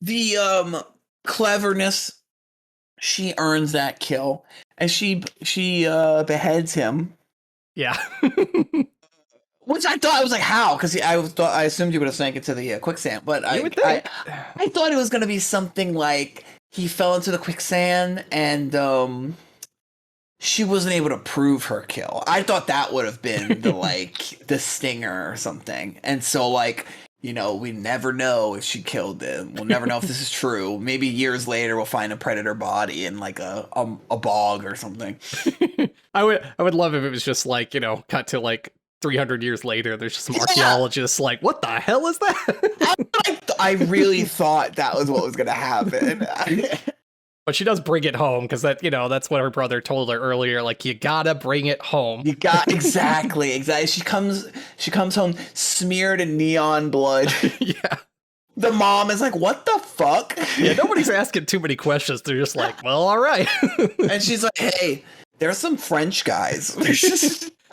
The cleverness, she earns that kill, and she beheads him. Yeah. Which I thought, I was like, how? Because I assumed you would have sank into the quicksand, but I thought it was going to be something like he fell into the quicksand and she wasn't able to prove her kill. I thought that would have been the stinger or something. And so we never know if she killed him. We'll never know if this is true. Maybe years later we'll find a predator body in like a bog or something. I would love if it was just cut to like 300 years later, there's just some archaeologists like, what the hell is that? I really thought that was what was going to happen. But she does bring it home because that's what her brother told her earlier. Like, you gotta bring it home. You got exactly. She comes home smeared in neon blood. Yeah. The mom is like, what the fuck? Yeah, nobody's asking too many questions. They're just like, well, all right. And she's like, hey, there's some French guys.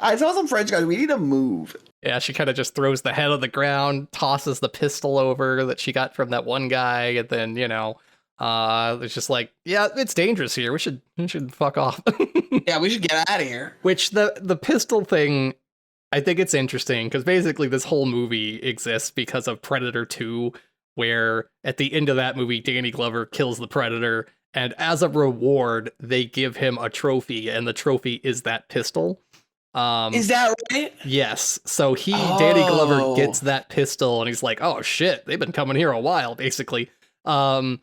I saw some French guys. We need to move. Yeah, she kind of just throws the head on the ground, tosses the pistol over that she got from that one guy, and then, it's just like, yeah, it's dangerous here. We should fuck off. Yeah, we should get out of here. Which the pistol thing, I think it's interesting because basically this whole movie exists because of Predator 2, where at the end of that movie, Danny Glover kills the Predator, and as a reward, they give him a trophy, and the trophy is that pistol. Is that right? Yes. So Danny Glover gets that pistol, and he's like, oh shit, they've been coming here a while, basically. And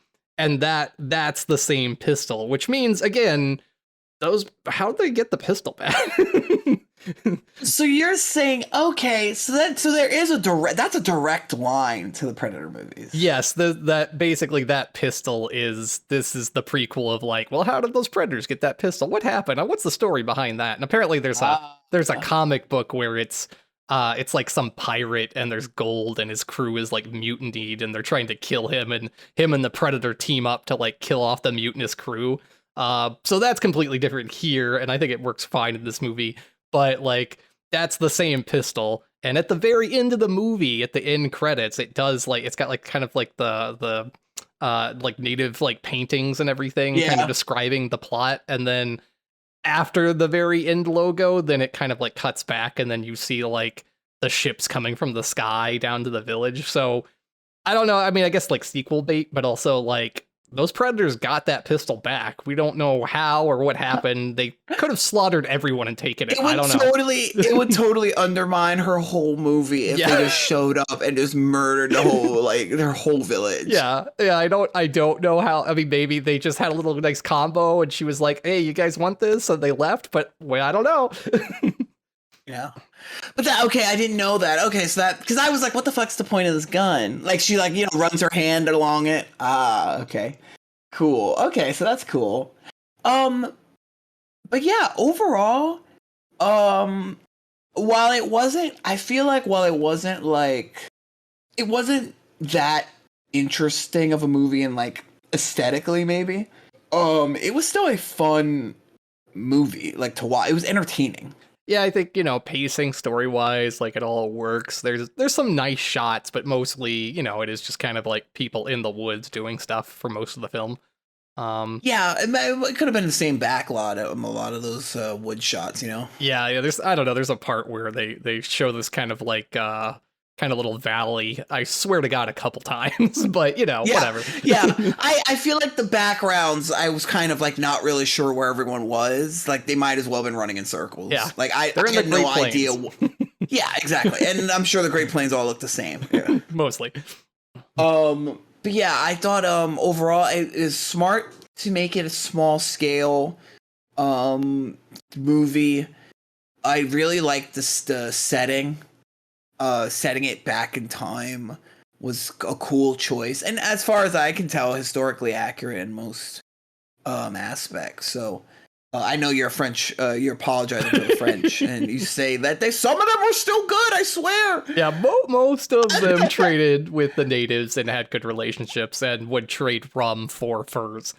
that's the same pistol, which means, again, how'd they get the pistol back? So you're saying, okay, so there is that's a direct line to the Predator movies. Yes, that basically that pistol is the prequel of like, well, how did those Predators get that pistol? What happened? What's the story behind that? And apparently there's a comic book where it's like some pirate and there's gold and his crew is like mutinied and they're trying to kill him, and him and the Predator team up to like kill off the mutinous crew. So that's completely different here, and I think it works fine in this movie. But like that's the same pistol, and at the very end of the movie, at the end credits, it does like it's got like kind of like the like native like paintings and everything, kind of describing the plot, and then after the very end logo, then it kind of like cuts back, and then you see like the ships coming from the sky down to the village. So I don't know. I mean, I guess like sequel bait, but also like those predators got that pistol back. We don't know how or what happened. They could have slaughtered everyone and taken it. I don't know. It would totally undermine her whole movie if they just showed up and just murdered the whole their whole village. Yeah. I don't know how. I mean, maybe they just had a little nice combo and she was like, "Hey, you guys want this?" And they left, but I don't know. Yeah. But I didn't know that. Okay, so because I was like, what the fuck's the point of this gun? Like, she runs her hand along it. Ah, okay. Cool. Okay, so that's cool. But yeah, overall, while it wasn't it wasn't that interesting of a movie and like aesthetically maybe, it was still a fun movie, like, to watch. It was entertaining. Yeah, I think, pacing, story-wise, like, it all works. There's some nice shots, but mostly, it is just kind of like people in the woods doing stuff for most of the film. Yeah, it could have been the same backlot of a lot of those wood shots, Yeah, I don't know, there's a part where they show this kind of like, kind of little valley, I swear to God, a couple times, but whatever. Yeah, I feel like the backgrounds, I was kind of like not really sure where everyone was. Like, they might as well have been running in circles. Yeah, like I had no idea. Yeah, exactly, and I'm sure the Great Plains all look the same. Yeah. Mostly. But yeah, I thought overall it is smart to make it a small scale movie. I really liked the setting. Setting it back in time was a cool choice, and as far as I can tell, historically accurate in most aspects. So I know you're French. You're apologizing to the French, and you say that some of them were still good. I swear. Yeah, most of them traded with the natives and had good relationships, and would trade rum for furs.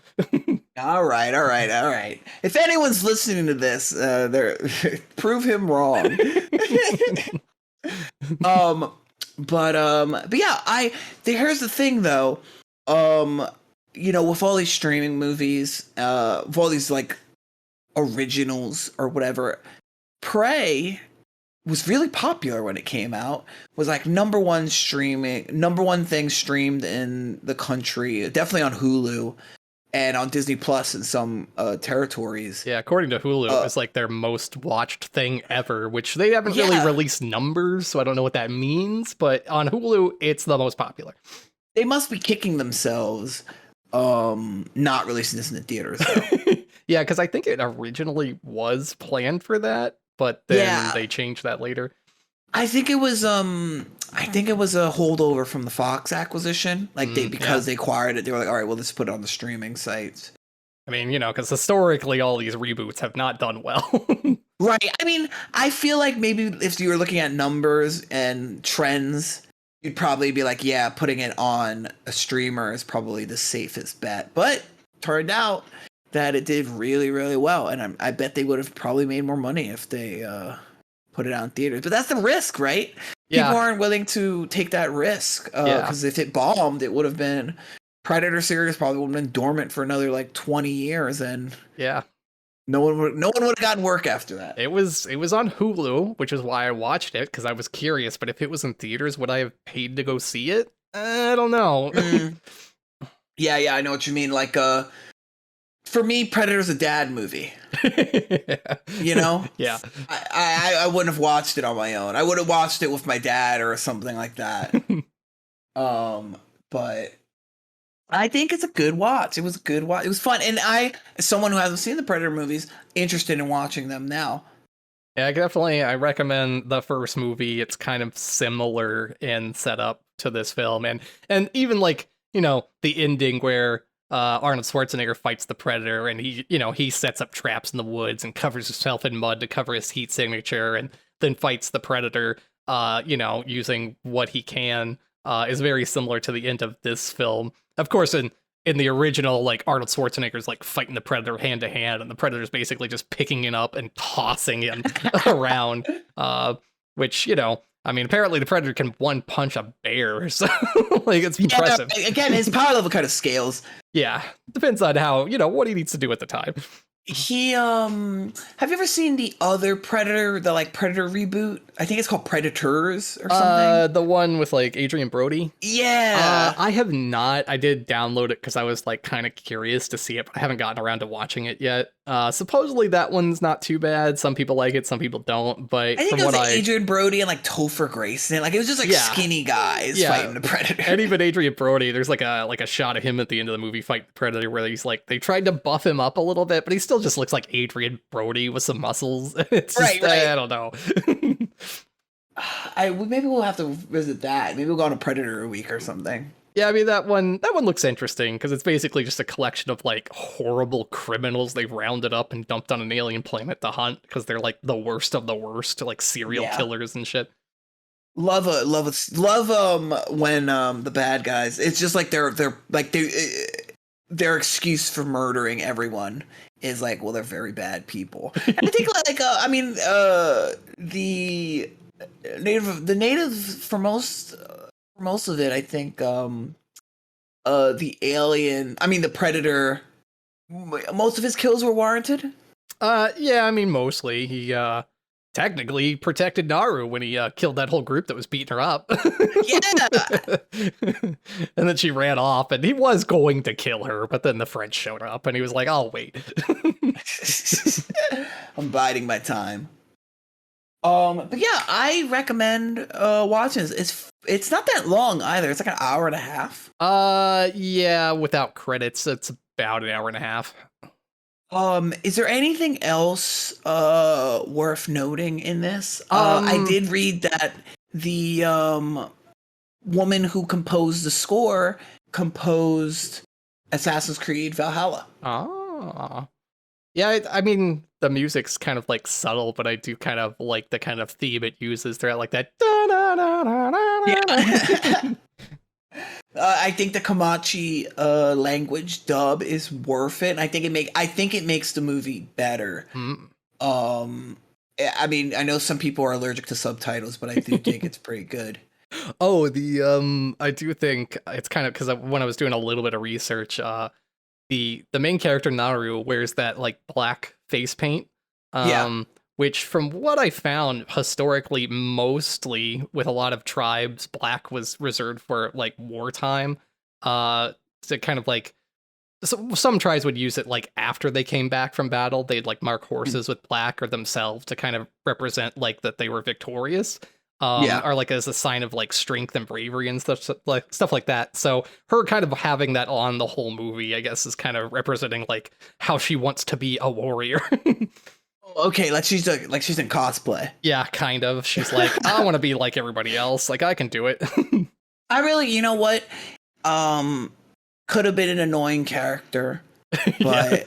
All right. If anyone's listening to this, prove him wrong. But yeah, here's the thing though, with all these streaming movies, with all these like originals or whatever, Prey was really popular when it came out. Was like number one thing streamed in the country, definitely on Hulu and on Disney Plus in some territories. Yeah, according to Hulu, it's like their most watched thing ever, which they haven't really released numbers, so I don't know what that means, but on Hulu, it's the most popular. They must be kicking themselves not releasing this in the theaters. Yeah, because I think it originally was planned for that, but then they changed that later. I think it was a holdover from the Fox acquisition. Like they acquired it, they were like, all right, well, let's put it on the streaming sites. I mean, because historically all these reboots have not done well. Right. I mean, I feel like maybe if you were looking at numbers and trends, you'd probably be like, yeah, putting it on a streamer is probably the safest bet. But turned out that it did really, really well, and I bet they would have probably made more money if they put it out in theaters. But that's the risk, right? Yeah. People aren't willing to take that risk because if it bombed, it would have been Predator series probably would have been dormant for another like 20 years, and no one would have gotten work after that. It was on Hulu, which is why I watched it, because I was curious. But if it was in theaters, would I have paid to go see it? I don't know. Yeah, I know what you mean. Like, for me, Predator's a dad movie. Yeah. I wouldn't have watched it on my own. I would have watched it with my dad or something like that. But I think it's a good watch. It was a good watch. It was fun. And I, as someone who hasn't seen the Predator movies, interested in watching them now. Yeah, I recommend the first movie. It's kind of similar in setup to this film. And even like, the ending where Arnold Schwarzenegger fights the Predator, and he sets up traps in the woods and covers himself in mud to cover his heat signature, and then fights the Predator, using what he can, is very similar to the end of this film. Of course, in the original, like, Arnold Schwarzenegger's like fighting the Predator hand to hand, and the Predator's basically just picking him up and tossing him around, which, I mean, apparently the Predator can one punch a bear, so like it's impressive. Again, his power level kind of scales. Yeah, depends on how, what he needs to do at the time. He have you ever seen the other Predator, the like Predator reboot? I think it's called Predators or something. The one with like Adrian Brody. Yeah. I have not. I did download it because I was like kind of curious to see it, but I haven't gotten around to watching it yet. Supposedly that one's not too bad. Some people like it, some people don't. But I think from it was what like Adrian Brody and like Topher Grayson. Like it was just like skinny guys fighting the Predator. And even Adrian Brody, there's like a shot of him at the end of the movie fighting the Predator where he's like they tried to buff him up a little bit, but he still just looks like Adrian Brody with some muscles. It's just, Right. I don't know. Maybe we'll have to visit that. Maybe we'll go on a Predator a week or something. Yeah, I mean that one looks interesting because it's basically just a collection of like horrible criminals they've rounded up and dumped on an alien planet to hunt because they're like the worst of the worst, like serial killers and shit. Love when the bad guys. It's just like their excuse for murdering everyone is like, well, they're very bad people. And I think like the native for most of it, I think the alien, I mean the Predator, most of his kills were warranted. Yeah, I mean mostly he technically protected Naru when he killed that whole group that was beating her up. Yeah. And then she ran off and he was going to kill her, but then the French showed up and he was like, "I'll wait." I'm biding my time. But yeah, I recommend watching this. It's not that long either. It's like an hour and a half. Yeah, without credits, it's about an hour and a half. Is there anything else worth noting in this? I did read that the woman who composed the score composed Assassin's Creed Valhalla. Oh. Yeah, I mean, the music's kind of like subtle, but I do kind of like the kind of theme it uses throughout, like that. Yeah. I think the Comanche language dub is worth it. And I think it makes the movie better. Mm. I mean, I know some people are allergic to subtitles, but I do think it's pretty good. Oh, I do think it's kind of because when I was doing a little bit of research, the main character Naru wears that like black face paint. Which from what I found historically, mostly with a lot of tribes, black was reserved for like wartime. To kind of like some tribes would use it like after they came back from battle, they'd like mark horses with black or themselves to kind of represent like that they were victorious. Or like as a sign of like strength and bravery and stuff like that. So her kind of having that on the whole movie, I guess, is kind of representing like how she wants to be a warrior. Okay, like she's in cosplay. Yeah, kind of. She's like, I want to be like everybody else. Like I can do it. I really, you know what? Could have been an annoying character, but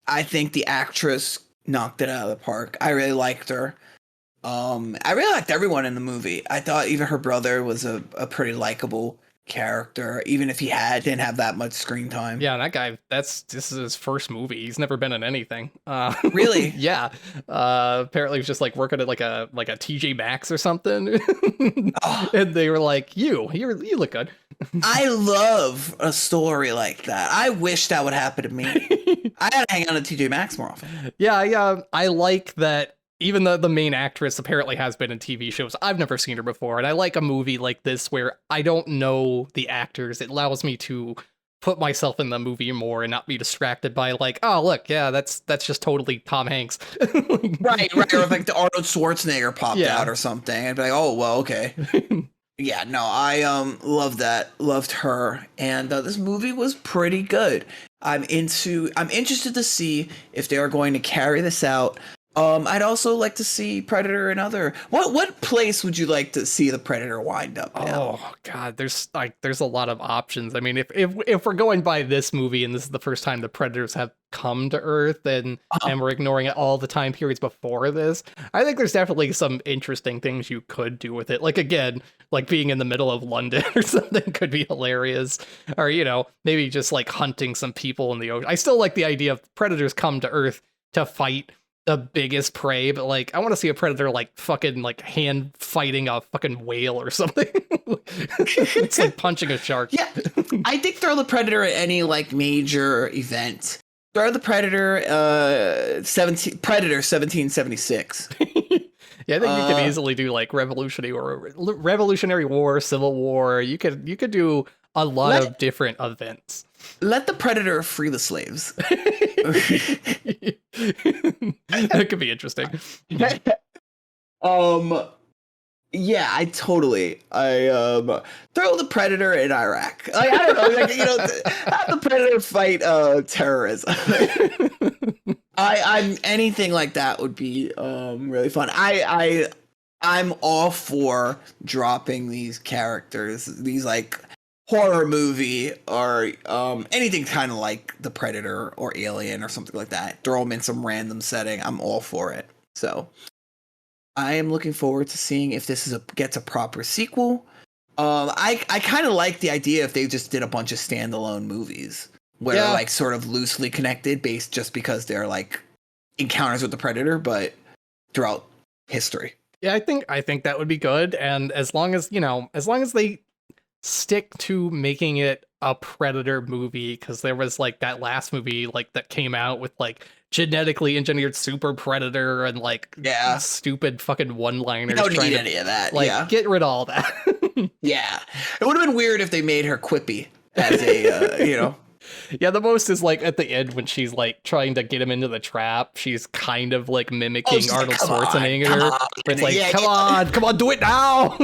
I think the actress knocked it out of the park. I really liked her. I really liked everyone in the movie. I thought even her brother was a pretty likable character, even if he didn't have that much screen time. Yeah, that guy, this is his first movie. He's never been in anything. Really? Yeah. Apparently he was just like working at like a TJ Maxx or something. And they were like, you look good. I love a story like that. I wish that would happen to me. I gotta hang out at TJ Maxx more often. Yeah, I like that. Even the main actress apparently has been in TV shows. I've never seen her before, and I like a movie like this where I don't know the actors. It allows me to put myself in the movie more and not be distracted by like, oh look, yeah, that's just totally Tom Hanks. Right. Or if like the Arnold Schwarzenegger popped out or something, I'd be like, oh well, okay. Yeah, no, I loved that, loved her, and this movie was pretty good. I'm interested to see if they are going to carry this out. I'd also like to see Predator and other. What place would you like to see the Predator wind up in? Oh God, there's a lot of options. I mean, if we're going by this movie and this is the first time the Predators have come to Earth and we're ignoring all the time periods before this, I think there's definitely some interesting things you could do with it. Like again, like being in the middle of London or something could be hilarious. Or maybe just like hunting some people in the ocean. I still like the idea of Predators come to Earth to fight the biggest prey, but like I want to see a predator like fucking like hand fighting a fucking whale or something. It's like punching a shark. Yeah, I think throw the Predator at any like major event. Throw the Predator, 1776. Yeah, I think you could easily do like Revolutionary War, Civil War. You could do a lot Let of different events. let the Predator free the slaves. That could be interesting. um, yeah, I throw the Predator in Iraq. Like, I don't know, like, have the Predator fight terrorism. I'm anything like that would be really fun. I'm all for dropping these characters, these like horror movie or anything kind of like the Predator or Alien or something like that. Throw them in some random setting. I'm all for it. So I am looking forward to seeing if this gets a proper sequel. I kind of like the idea if they just did a bunch of standalone movies where they're like sort of loosely connected, based just because they're like encounters with the Predator, but throughout history. Yeah, I think that would be good, and as long as they stick to making it a Predator movie, because there was like that last movie like that came out with like genetically engineered super predator and like stupid fucking one-liners. You don't need any of that. Like, get rid of all that. Yeah, it would have been weird if they made her quippy as a Yeah, the most is like at the end when she's like trying to get him into the trap. She's kind of like mimicking Arnold Schwarzenegger. Where it's like, come on, do it now.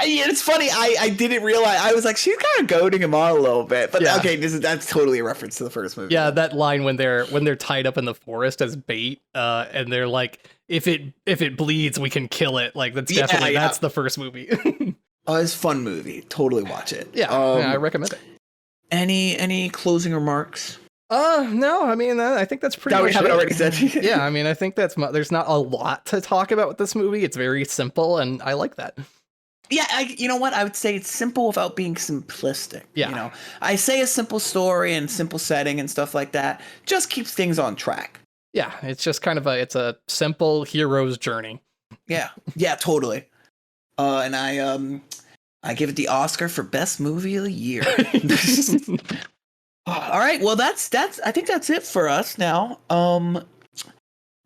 It's funny. I didn't realize. I was like, she's kind of goading him on a little bit. But okay, that's totally a reference to the first movie. Yeah, that line when they're tied up in the forest as bait, and they're like, if it bleeds, we can kill it. Like that's definitely that's the first movie. Oh, it's a fun movie. Totally watch it. Yeah, I recommend it. Any closing remarks? No, I mean, I think that's pretty much we haven't already said. Yeah, I mean, I think there's not a lot to talk about with this movie. It's very simple, and I like that. Yeah, you know what? I would say it's simple without being simplistic. Yeah. I say a simple story and simple setting and stuff like that just keeps things on track. Yeah, it's just kind of it's a simple hero's journey. Yeah, totally. And I give it the Oscar for best movie of the year. All right, well that's I think that's it for us now.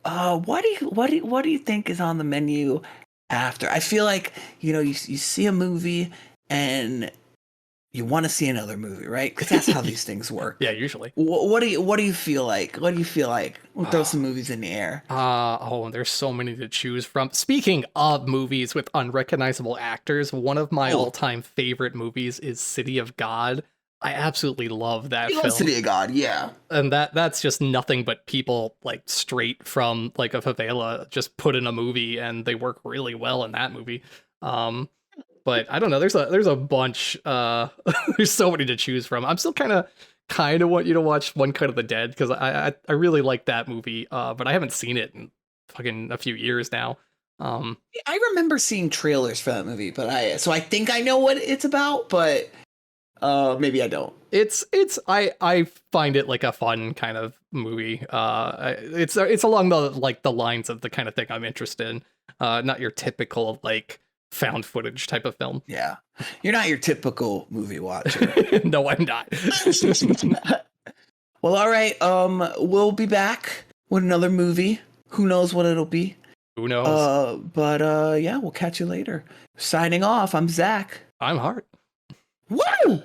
What do you think is on the menu after? I feel like you see a movie and you want to see another movie, right? Because that's how these things work. Yeah, usually. What do you feel like? We'll throw some movies in the air. There's so many to choose from. Speaking of movies with unrecognizable actors, one of my all-time favorite movies is City of God. I absolutely love that film. City of God, yeah. And that's just nothing but people like straight from like a favela just put in a movie, and they work really well in that movie. But I don't know. There's a bunch. There's so many to choose from. I'm still kind of want you to watch One Cut of the Dead, because I really like that movie. But I haven't seen it in fucking a few years now. I remember seeing trailers for that movie, but I think I know what it's about, but maybe I don't. I find it like a fun kind of movie. It's along the lines of the kind of thing I'm interested in. Not your typical like found footage type of film. Yeah. You're not your typical movie watcher. No, I'm not. Well, all right. We'll be back with another movie. Who knows what it'll be? Who knows? But yeah, we'll catch you later. Signing off. I'm Zach. I'm Hart. Woo!